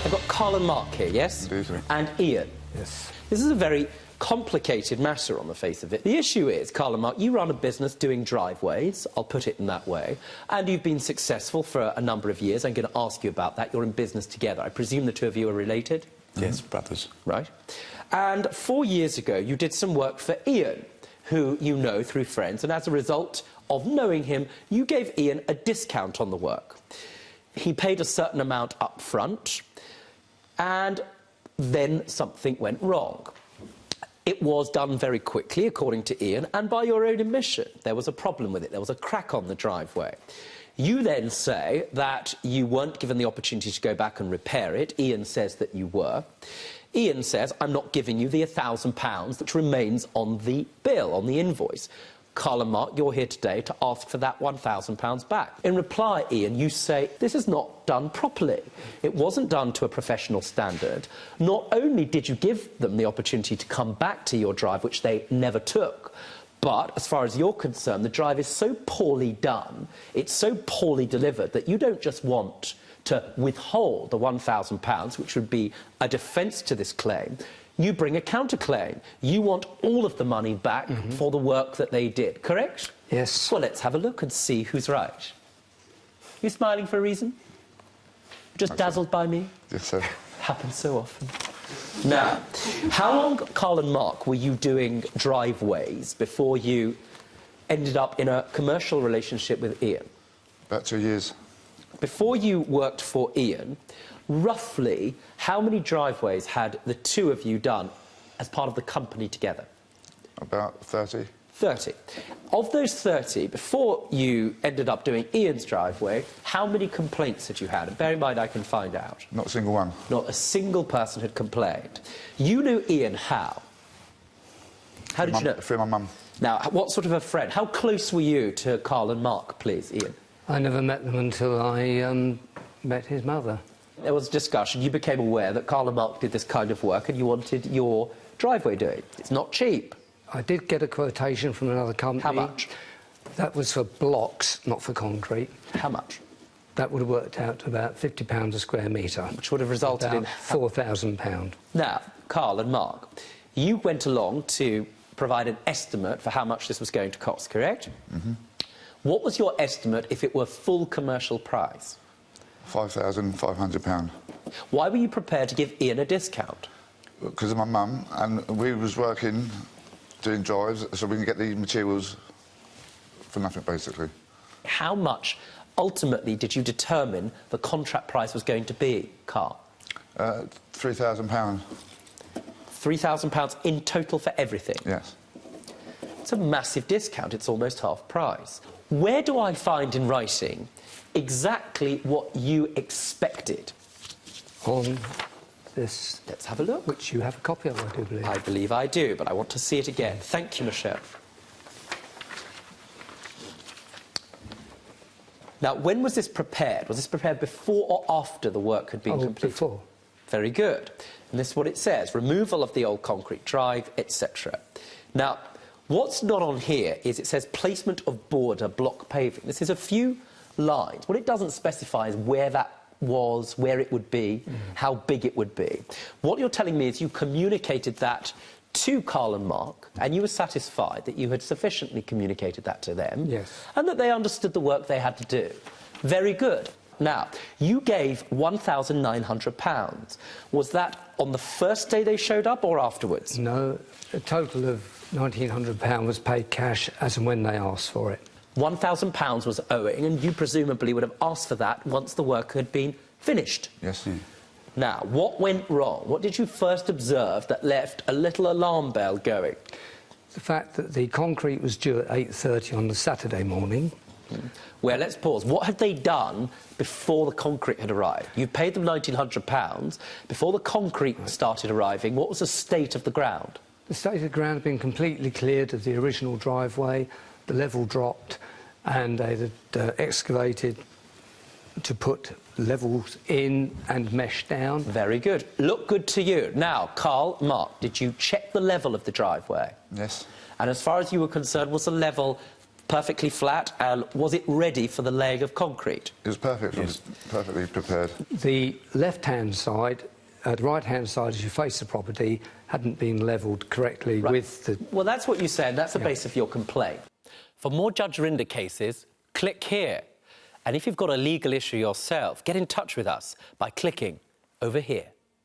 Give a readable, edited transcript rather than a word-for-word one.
I've got Carl and Mark here, yes? Indeed. And Ian. Yes. This is a very complicated matter on the face of it. The issue is, Carl and Mark, you run a business doing driveways, I'll put it in that way, and you've been successful for a number of years. I'm going to ask you about that. You're in business together. I presume the two of you are related? Yes, brothers. Right. And 4 years ago, you did some work for Ian, who you know through friends, and as a result of knowing him, you gave Ian a discount on the work. He paid a certain amount up front, and then something went wrong. It was done very quickly, according to Ian, and by your own admission. There was a problem with it. There was a crack on the driveway. You then say that you weren't given the opportunity to go back and repair it. Ian says that you were. Ian says, I'm not giving you the £1,000 that remains on the bill, on the invoice. Carl and Mark, you're here today to ask for that £1,000 back. In reply, Ian, you say, this is not done properly. It wasn't done to a professional standard. Not only did you give them the opportunity to come back to your drive, which they never took, but as far as you're concerned, the drive is so poorly done, it's so poorly delivered, that you don't just want to withhold the £1,000, which would be a defence to this claim. You bring a counterclaim. You want all of the money back for the work that they did, correct? Yes. Well, let's have a look and see who's right. You smiling for a reason? Just dazzled by me? Yes, sir. Happens so often. Now, how long, Carl and Mark, were you doing driveways before you ended up in a commercial relationship with Ian? About 2 years. Before you worked for Ian, roughly how many driveways had the two of you done as part of the company together? About 30. 30. Of those 30, before you ended up doing Ian's driveway, how many complaints had you had? And bear in mind, I can find out. Not a single one. Not a single person had complained. You knew Ian how? How did you know? Through my mum. Now, what sort of a friend? How close were you to Carl and Mark, please, Ian? I never met them until I met his mother. There was a discussion. You became aware that Carl and Mark did this kind of work and you wanted your driveway doing. It's not cheap. I did get a quotation from another company. How much? That was for blocks, not for concrete. How much? That would have worked out to about £50 a square metre. Which would have resulted in £4,000. Now, Carl and Mark, you went along to provide an estimate for how much this was going to cost, correct? Mm-hmm. What was your estimate if it were full commercial price? £5,500. Why were you prepared to give Ian a discount? Because of my mum, and we was working, doing drives, so we can get the materials for nothing, basically. How much, ultimately, did you determine the contract price was going to be, Carl? £3,000. £3,000 in total for everything? Yes. It's a massive discount. It's almost half price. Where do I find in writing exactly what you expected? On this... Let's have a look. Which you have a copy of, I do believe. I believe I do, but I want to see it again. Thank you, Michelle. Now, when was this prepared? Was this prepared before or after the work had been completed? Before. Very good. And this is what it says. Removal of the old concrete drive, etc. Now, what's not on here is it says placement of border block paving. This is a few lines. What it doesn't specify is where that was, where it would be, how big it would be. What you're telling me is you communicated that to Carl and Mark, and you were satisfied that you had sufficiently communicated that to them, yes, and that they understood the work they had to do. Very good. Now, you gave £1,900. Was that on the first day they showed up or afterwards? No, a total of £1,900 was paid cash as and when they asked for it. £1,000 was owing, and you presumably would have asked for that once the work had been finished. Yes. Now, what went wrong? What did you first observe that left a little alarm bell going? The fact that the concrete was due at 8:30 on the Saturday morning. Well, let's pause. What had they done before the concrete had arrived? You paid them £1,900. Before the concrete started arriving, what was the state of the ground? The state of the ground had been completely cleared of the original driveway, the level dropped, and they had excavated to put levels in and mesh down. Very good. Look good to you. Now, Carl, Mark, did you check the level of the driveway? Yes. And as far as you were concerned, was the level perfectly flat, and was it ready for the laying of concrete? It was perfect, perfectly prepared. The left-hand side, the right-hand side, as you face the property, hadn't been levelled correctly with the... Well, that's what you said. That's the base of your complaint. For more Judge Rinder cases, click here. And if you've got a legal issue yourself, get in touch with us by clicking over here.